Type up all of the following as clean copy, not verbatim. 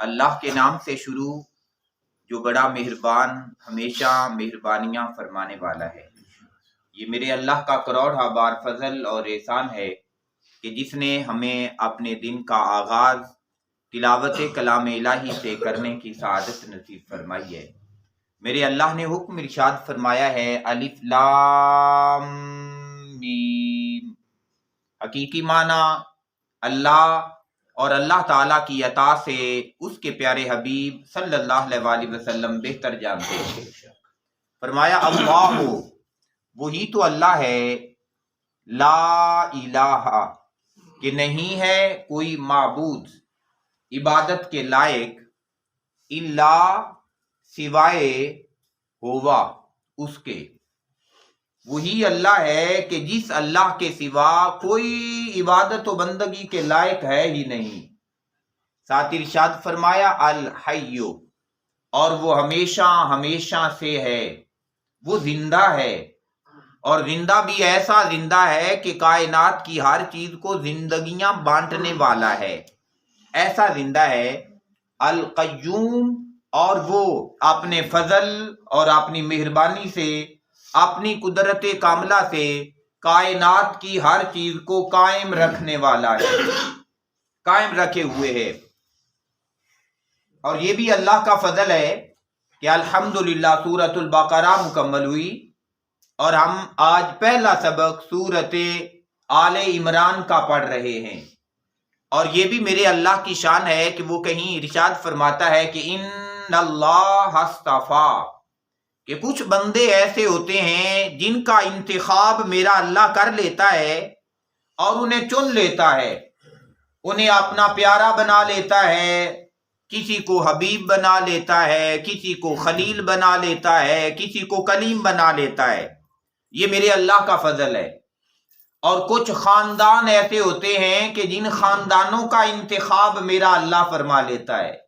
اللہ کے نام سے شروع جو بڑا مہربان ہمیشہ مہربانیاں فرمانے والا ہے۔ یہ میرے اللہ کا کروڑہ بار فضل اور احسان ہے کہ جس نے ہمیں اپنے دن کا آغاز تلاوت کلام الہی سے کرنے کی سعادت نصیب فرمائی ہے۔ میرے اللہ نے حکم ارشاد فرمایا ہے الف لام میم، حقیقی معنی اللہ اور اللہ تعالیٰ کی عطا سے اس کے پیارے حبیب صلی اللہ علیہ وسلم بہتر جانتے ہیں۔ فرمایا اللہ وہی تو اللہ ہے، لا الہ کہ نہیں ہے کوئی معبود عبادت کے لائق، الا سوائے ہوا اس کے، وہی اللہ ہے کہ جس اللہ کے سوا کوئی عبادت و بندگی کے لائق ہے ہی نہیں۔ ساتھ ارشاد فرمایا الحی، اور وہ ہمیشہ ہمیشہ سے ہے، وہ زندہ ہے، اور زندہ بھی ایسا زندہ ہے کہ کائنات کی ہر چیز کو زندگیاں بانٹنے والا ہے، ایسا زندہ ہے۔ القیوم، اور وہ اپنے فضل اور اپنی مہربانی سے اپنی قدرت کاملہ سے کائنات کی ہر چیز کو قائم رکھنے والا ہے، قائم رکھے ہوئے ہے۔ اور یہ بھی اللہ کا فضل ہے کہ الحمدللہ سورۃ البقرہ مکمل ہوئی اور ہم آج پہلا سبق سورۃ آل عمران کا پڑھ رہے ہیں۔ اور یہ بھی میرے اللہ کی شان ہے کہ وہ کہیں ارشاد فرماتا ہے کہ ان اللہ اصطفیٰ، کہ کچھ بندے ایسے ہوتے ہیں جن کا انتخاب میرا اللہ کر لیتا ہے اور انہیں چن لیتا ہے، انہیں اپنا پیارا بنا لیتا ہے، کسی کو حبیب بنا لیتا ہے، کسی کو خلیل بنا لیتا ہے، کسی کو کلیم بنا لیتا ہے۔ یہ میرے اللہ کا فضل ہے۔ اور کچھ خاندان ایسے ہوتے ہیں کہ جن خاندانوں کا انتخاب میرا اللہ فرما لیتا ہے۔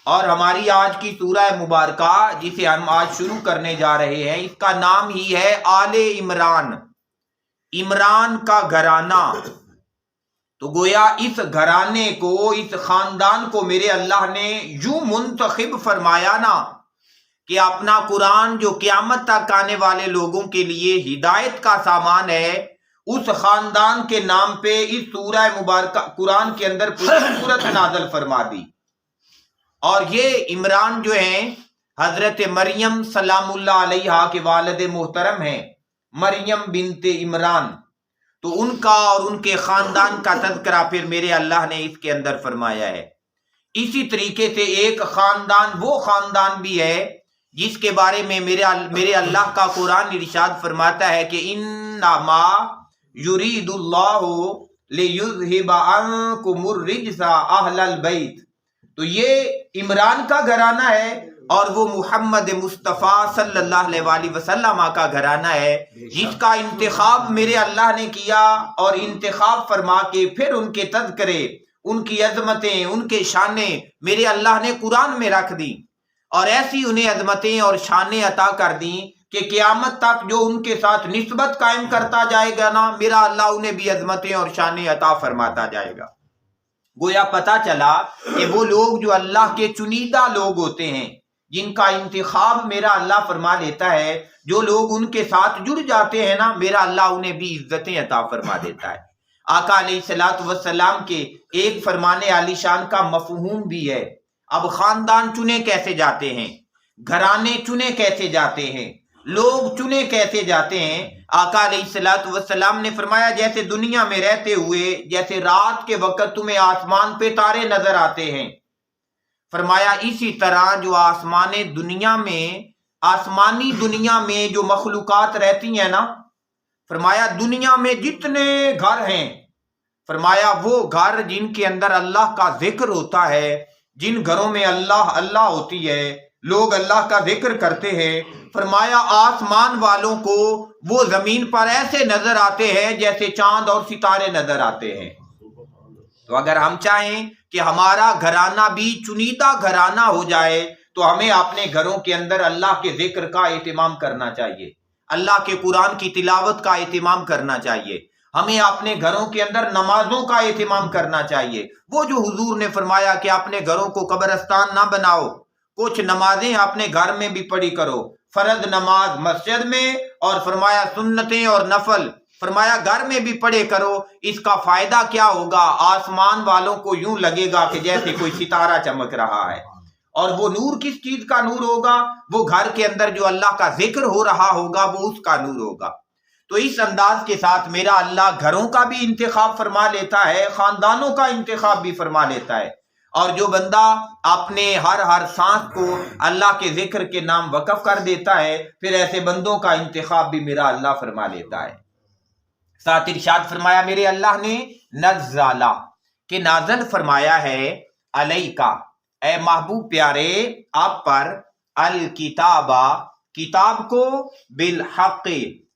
اور ہماری آج کی سورہ مبارکہ جسے ہم آج شروع کرنے جا رہے ہیں، اس کا نام ہی ہے آل عمران، عمران کا گھرانہ۔ تو گویا اس گھرانے کو، اس خاندان کو میرے اللہ نے یوں منتخب فرمایا نا کہ اپنا قرآن جو قیامت تک آنے والے لوگوں کے لیے ہدایت کا سامان ہے، اس خاندان کے نام پہ اس سورہ مبارکہ قرآن کے اندر پوری سورت نازل فرما دی۔ اور یہ عمران جو ہیں حضرت مریم سلام اللہ علیہا کے والد محترم ہیں، مریم بنت عمران، تو ان کا اور ان کے خاندان کا تذکرہ پھر میرے اللہ نے اس کے اندر فرمایا ہے۔ اسی طریقے سے ایک خاندان وہ خاندان بھی ہے جس کے بارے میں میرے اللہ کا قرآن ارشاد فرماتا ہے کہ انما یرید اللہ لیذہب عنکم الرجس اہل البیت، تو یہ عمران کا گھرانہ ہے اور وہ محمد مصطفیٰ صلی اللہ علیہ وسلم کا گھرانہ ہے، جس کا انتخاب میرے اللہ نے کیا، اور انتخاب فرما کے پھر ان کے تذکرے، ان کی عظمتیں، ان کے شانیں میرے اللہ نے قرآن میں رکھ دی، اور ایسی انہیں عظمتیں اور شانیں عطا کر دیں کہ قیامت تک جو ان کے ساتھ نسبت قائم کرتا جائے گا نا، میرا اللہ انہیں بھی عظمتیں اور شانیں عطا فرماتا جائے گا۔ گویا پتا چلا کہ وہ لوگ جو اللہ کے چنیدہ لوگ ہوتے ہیں، جن کا انتخاب میرا اللہ فرما لیتا ہے، جو لوگ ان کے ساتھ جڑ جاتے ہیں نا، میرا اللہ انہیں بھی عزتیں عطا فرما دیتا ہے۔ آقا علیہ الصلوۃ والسلام کے ایک فرمان عالی شان کا مفہوم بھی ہے۔ اب خاندان چنے کیسے جاتے ہیں، گھرانے چنے کیسے جاتے ہیں، لوگ چنے کیسے جاتے ہیں؟ آقا علیہ الصلوۃ والسلام نے فرمایا جیسے دنیا میں رہتے ہوئے، جیسے رات کے وقت تمہیں آسمان پہ تارے نظر آتے ہیں، فرمایا اسی طرح جو آسمانی دنیا میں جو مخلوقات رہتی ہیں نا، فرمایا دنیا میں جتنے گھر ہیں، فرمایا وہ گھر جن کے اندر اللہ کا ذکر ہوتا ہے، جن گھروں میں اللہ اللہ ہوتی ہے، لوگ اللہ کا ذکر کرتے ہیں، فرمایا آسمان والوں کو وہ زمین پر ایسے نظر آتے ہیں جیسے چاند اور ستارے نظر آتے ہیں۔ تو اگر ہم چاہیں کہ ہمارا گھرانہ بھی چنیدہ گھرانہ ہو جائے تو ہمیں اپنے گھروں کے اندر اللہ کے ذکر کا اہتمام کرنا چاہیے، اللہ کے قرآن کی تلاوت کا اہتمام کرنا چاہیے۔ ہمیں اپنے گھروں کے اندر نمازوں کا اہتمام کرنا چاہیے۔ وہ جو حضور نے فرمایا کہ اپنے گھروں کو قبرستان نہ بناؤ، کچھ نمازیں اپنے گھر میں بھی پڑھی کرو، فرض نماز مسجد میں، اور فرمایا سنتیں اور نفل فرمایا گھر میں بھی پڑھے کرو۔ اس کا فائدہ کیا ہوگا؟ آسمان والوں کو یوں لگے گا کہ جیسے کوئی ستارہ چمک رہا ہے، اور وہ نور کس چیز کا نور ہوگا؟ وہ گھر کے اندر جو اللہ کا ذکر ہو رہا ہوگا وہ اس کا نور ہوگا۔ تو اس انداز کے ساتھ میرا اللہ گھروں کا بھی انتخاب فرما لیتا ہے، خاندانوں کا انتخاب بھی فرما لیتا ہے، اور جو بندہ اپنے ہر سانس کو اللہ کے ذکر کے نام وقف کر دیتا ہے، پھر ایسے بندوں کا انتخاب بھی میرا اللہ فرما لیتا ہے۔ ساتھ ارشاد فرمایا میرے اللہ نے نزلہ کہ نازل فرمایا ہے، علیکا اے محبوب پیارے آپ پر، الکتابہ کتاب کو، بالحق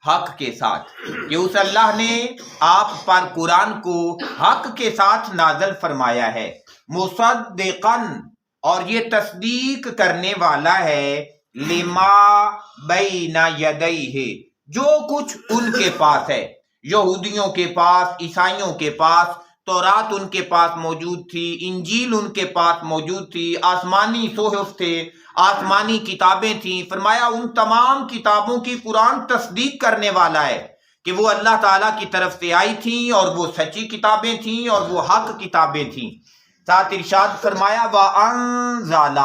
حق کے ساتھ، کہ اس اللہ نے آپ پر قرآن کو حق کے ساتھ نازل فرمایا ہے، مصدقاً اور یہ تصدیق کرنے والا ہے، لما بین یدیہ جو کچھ ان کے پاس ہے، یہودیوں کے پاس، عیسائیوں کے پاس تورات ان کے پاس موجود تھی، انجیل ان کے پاس موجود تھی، آسمانی صحف تھے، آسمانی کتابیں تھیں۔ فرمایا ان تمام کتابوں کی قرآن تصدیق کرنے والا ہے کہ وہ اللہ تعالیٰ کی طرف سے آئی تھیں، اور وہ سچی کتابیں تھیں، اور وہ حق کتابیں تھیں۔ ساتھ ارشاد فرمایا وَأَنزَلَ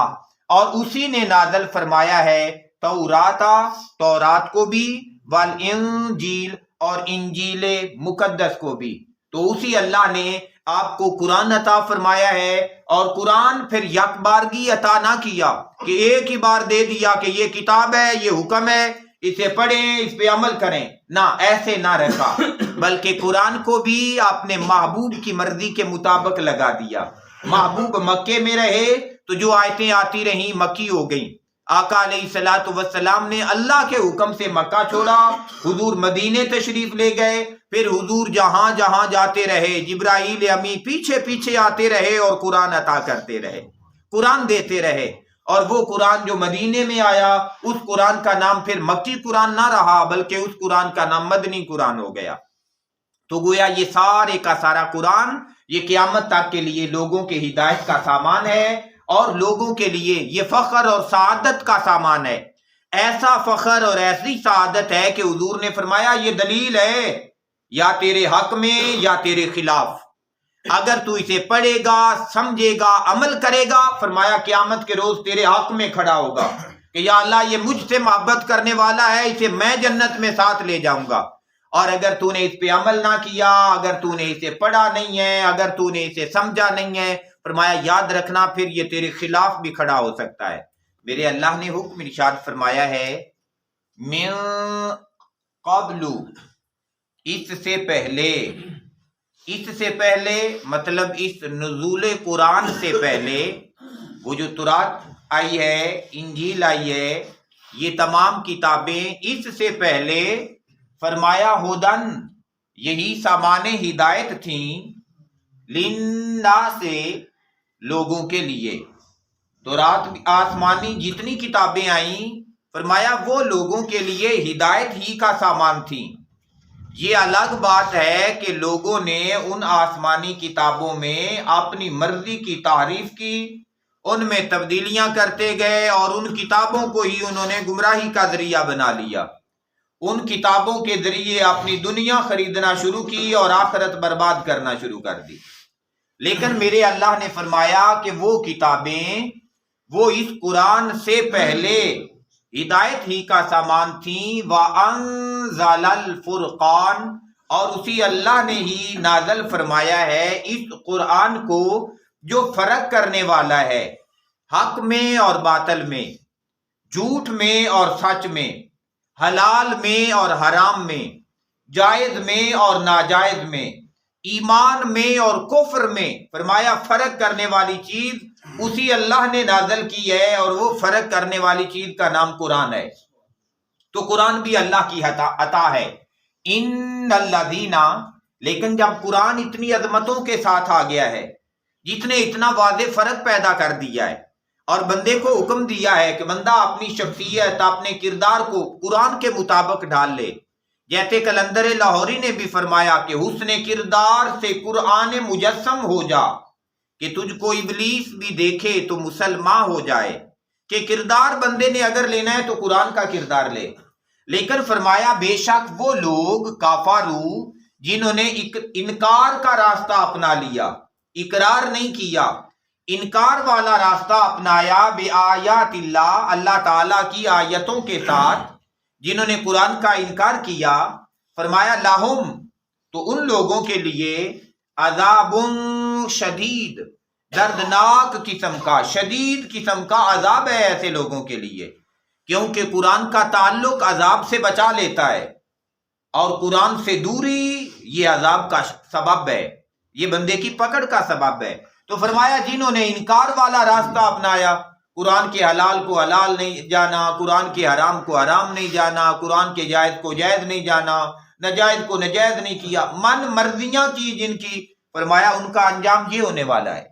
اور اسی نے نازل فرمایا ہے، تورات کو بھی، والانجیل اور انجیل مقدس کو بھی۔ تو اسی اللہ نے آپ کو قرآن عطا فرمایا ہے، اور قرآن پھر یک بارگی عطا نہ کیا کہ ایک ہی بار دے دیا کہ یہ کتاب ہے، یہ حکم ہے، اسے پڑھیں، اس پہ عمل کریں، نہ ایسے نہ رکھا، بلکہ قرآن کو بھی اپنے محبوب کی مرضی کے مطابق لگا دیا۔ محبوب مکے میں رہے تو جو آیتیں آتی رہیں مکی ہو گئیں، آقا علیہ الصلوۃ والسلام نے اللہ کے حکم سے مکہ چھوڑا، حضور مدینے تشریف لے گئے، پھر حضور جہاں جہاں جاتے رہے جبرائیل امی پیچھے پیچھے آتے رہے اور قرآن عطا کرتے رہے، قرآن دیتے رہے، اور وہ قرآن جو مدینے میں آیا اس قرآن کا نام پھر مکی قرآن نہ رہا، بلکہ اس قرآن کا نام مدنی قرآن ہو گیا۔ تو گویا یہ سارے کا سارا قرآن یہ قیامت تک کے لیے لوگوں کے ہدایت کا سامان ہے، اور لوگوں کے لیے یہ فخر اور سعادت کا سامان ہے۔ ایسا فخر اور ایسی سعادت ہے کہ حضور نے فرمایا یہ دلیل ہے یا تیرے حق میں یا تیرے خلاف، اگر تو اسے پڑھے گا، سمجھے گا، عمل کرے گا، فرمایا قیامت کے روز تیرے حق میں کھڑا ہوگا کہ یا اللہ یہ مجھ سے محبت کرنے والا ہے، اسے میں جنت میں ساتھ لے جاؤں گا۔ اور اگر تو نے اس پہ عمل نہ کیا، اگر تو نے اسے پڑھا نہیں ہے، اگر تو نے اسے سمجھا نہیں ہے، فرمایا یاد رکھنا پھر یہ تیرے خلاف بھی کھڑا ہو سکتا ہے۔ میرے اللہ نے حکم ارشاد فرمایا ہے، من قبل اس سے پہلے مطلب اس نزول قرآن سے پہلے، وہ جو تورات آئی ہے، انجیل آئی ہے، یہ تمام کتابیں اس سے پہلے فرمایا ہدن یہی سامان ہدایت تھیں، للناس لوگوں کے لیے۔ تورات آسمانی جتنی کتابیں آئیں فرمایا وہ لوگوں کے لیے ہدایت ہی کا سامان تھیں۔ یہ الگ بات ہے کہ لوگوں نے ان آسمانی کتابوں میں اپنی مرضی کی تحریف کی، ان میں تبدیلیاں کرتے گئے، اور ان کتابوں کو ہی انہوں نے گمراہی کا ذریعہ بنا لیا، ان کتابوں کے ذریعے اپنی دنیا خریدنا شروع کی اور آخرت برباد کرنا شروع کر دی۔ لیکن میرے اللہ نے فرمایا کہ وہ کتابیں وہ اس قرآن سے پہلے ہدایت ہی کا سامان تھیں، وَأَنزَلَ الْفُرْقَانَ اور اسی اللہ نے ہی نازل فرمایا ہے اس قرآن کو جو فرق کرنے والا ہے حق میں اور باطل میں، جھوٹ میں اور سچ میں، حلال میں اور حرام میں، جائز میں اور ناجائز میں، ایمان میں اور کفر میں، فرمایا فرق کرنے والی چیز اسی اللہ نے نازل کی ہے، اور وہ فرق کرنے والی چیز کا نام قرآن ہے۔ تو قرآن بھی اللہ کی عطا ہے۔ ان الذین، لیکن جب قرآن اتنی عظمتوں کے ساتھ آ گیا ہے، جتنے اتنا واضح فرق پیدا کر دیا ہے، اور بندے کو حکم دیا ہے کہ بندہ اپنی شخصیت، اپنے کردار کو قرآن کے مطابق ڈھال لے، جیسے کلندر لاہوری نے بھی فرمایا کہ حسن کردار سے قرآن مجسم ہو جا، کہ تجھ کو ابلیس بھی دیکھے تو مسلمان ہو جائے، کہ کردار بندے نے اگر لینا ہے تو قرآن کا کردار لے۔ لیکن فرمایا بے شک وہ لوگ کافرو جنہوں نے انکار کا راستہ اپنا لیا، اقرار نہیں کیا، انکار والا راستہ اپنایا، بے آیات اللہ، اللہ تعالیٰ کی آیتوں کے ساتھ، جنہوں نے قرآن کا انکار کیا، فرمایا لہم، تو ان لوگوں کے لیے عذاب شدید، دردناک قسم کا، شدید قسم کا عذاب ہے ایسے لوگوں کے لیے، کیونکہ قرآن کا تعلق عذاب سے بچا لیتا ہے، اور قرآن سے دوری یہ عذاب کا سبب ہے، یہ بندے کی پکڑ کا سبب ہے۔ تو فرمایا جنہوں نے انکار والا راستہ اپنایا، قرآن کے حلال کو حلال نہیں جانا، قرآن کے حرام کو حرام نہیں جانا، قرآن کے جائز کو جائز نہیں جانا، ناجائز کو ناجائز نہیں کیا، من مرضیاں کی جن کی، فرمایا ان کا انجام یہ ہونے والا ہے۔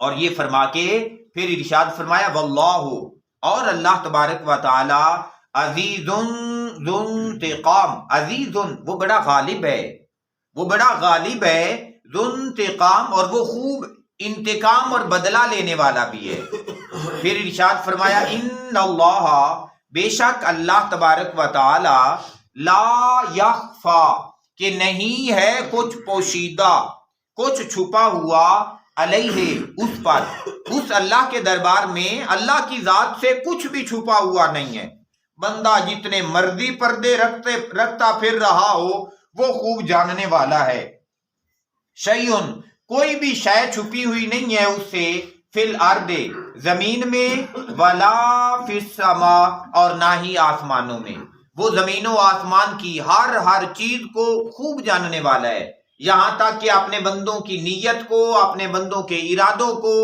اور یہ فرما کے پھر ارشاد فرمایا واللہ، اور اللہ تبارک و تعالی عزیز ذو انتقام، عزیز وہ بڑا غالب ہے، وہ بڑا غالب ہے، ذو انتقام، اور وہ خوب انتقام اور بدلہ لینے والا بھی ہے۔ پھر ارشاد فرمایا ان اللہ، بے شک اللہ تبارک و تعالی، لا یخفا، کہ نہیں ہے کچھ پوشیدہ، کچھ چھپا ہوا، علیہ، اس پر، اس اللہ کے دربار میں اللہ کی ذات سے کچھ بھی چھپا ہوا نہیں ہے۔ بندہ جتنے مرضی پردے رکھتا پھر رہا ہو، وہ خوب جاننے والا ہے۔ شیئن، کوئی بھی شے چھپی ہوئی نہیں ہے اس سے، فی الارض، زمین میں، ولا فی السماء، اور نہ ہی آسمانوں میں، وہ زمین و آسمان کی ہر چیز کو خوب جاننے والا ہے، یہاں تک کہ اپنے بندوں کی نیت کو، اپنے بندوں کے ارادوں کو،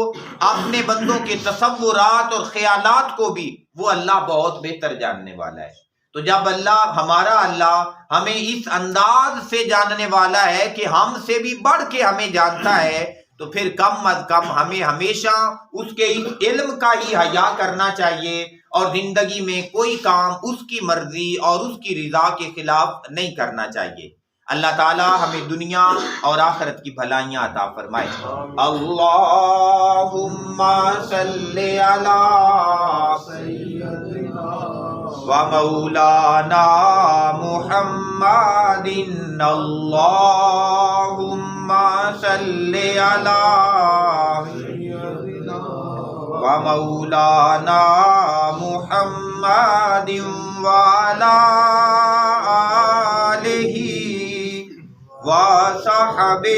اپنے بندوں کے تصورات اور خیالات کو بھی وہ اللہ بہت بہتر جاننے والا ہے۔ تو جب ہمارا اللہ ہمیں اس انداز سے جاننے والا ہے کہ ہم سے بھی بڑھ کے ہمیں جانتا ہے، تو پھر کم از کم ہمیں ہمیشہ اس کے اس علم کا ہی حیا کرنا چاہیے، اور زندگی میں کوئی کام اس کی مرضی اور اس کی رضا کے خلاف نہیں کرنا چاہیے۔ اللہ تعالی ہمیں دنیا اور آخرت کی بھلائیاں عطا فرمائے۔ اللہم صلی علی سیدنا و مولانا محمد، اللہم صلی علی سیدنا و مولانا محمد وعلی آلہ وصحبہ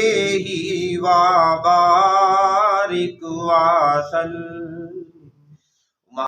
وبارک وسلم۔